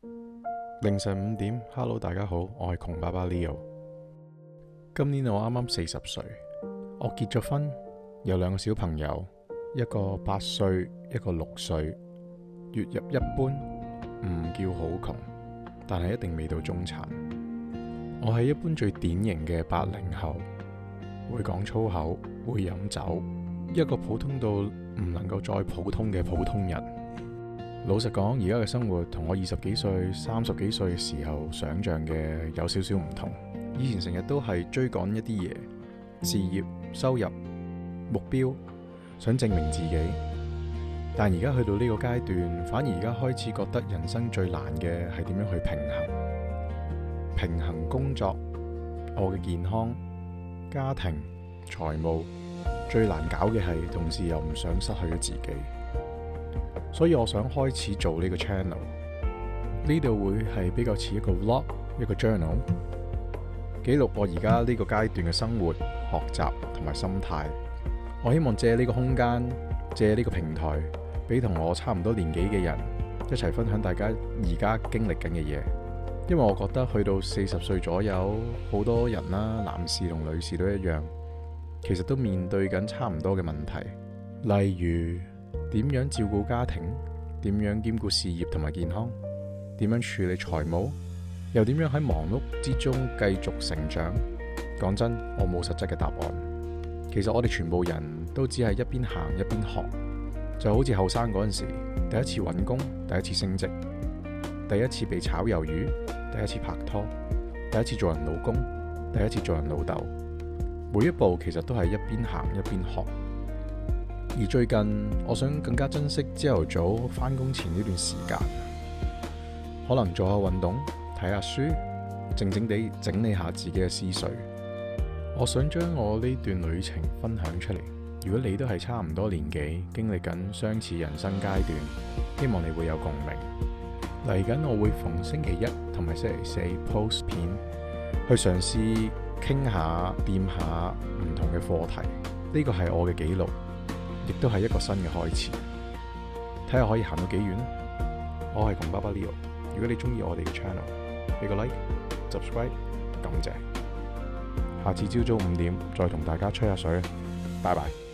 凌晨5點，Hello，大家好，我係窮爸爸 Leo。今年我啱啱40歲，我結咗婚，有2個小朋友，一個8歲，一個6歲，月入一般，唔叫好窮，但係一定未到中產。我係一般最典型嘅80後，會講粗口，會飲酒，一個普通到唔能夠再普通嘅普通人。老實講，而家嘅生活同我20幾歲、30幾歲嘅時候想象嘅有少少唔同。以前成日都係追趕一啲嘢，事業、收入、目標，想證明自己。但而家去到呢個階段，反而而家開始覺得人生最難嘅係點樣去平衡工作、我嘅健康、家庭、財務。最難搞嘅係同時又唔想失去咗自己。所以我想開始做呢個 channel， 呢度會係比較似一個 vlog， 一個 journal， 記錄我而家呢個階段嘅生活、學習同埋心態。我希望借呢個空間，借呢個平台，俾同我差唔多年紀嘅人一齊分享大家而家經歷緊嘅嘢。因為我覺得去到40歲左右，好多人啦，男士同女士都一樣，其實都面對緊差唔多嘅問題，例如點樣照顧家庭，點樣兼顧事業同埋健康，點樣處理財務，又點樣喺忙碌之中繼續成長。講真，我冇實質嘅答案。其實我哋全部人都只係一邊行一邊學，就好似後生嗰陣時，第一次揾工，第一次升職，第一次被炒魷魚，第一次拍拖，第一次做人老公，第一次做人老豆。每一步其實都係一邊行一邊學。而最近我想更加珍惜朝頭早返工前呢段時間，可能做下運動，睇下書，靜靜地整理下自己嘅思緒。我想將我呢段旅程分享出嚟。如果你都係差唔多年紀，經歷緊相似人生階段，希望你會有共鳴。嚟緊我會逢星期1同埋星期4 post 片，去嘗試傾下掂下唔同嘅課題。呢個係我嘅記錄，亦都係一個新嘅開始，睇下可以行到幾遠。我係窮爸爸 Leo， 如果你中意我哋嘅 channel， 俾個 like、subscribe， 感謝。下次朝早5點再同大家吹下水，拜拜。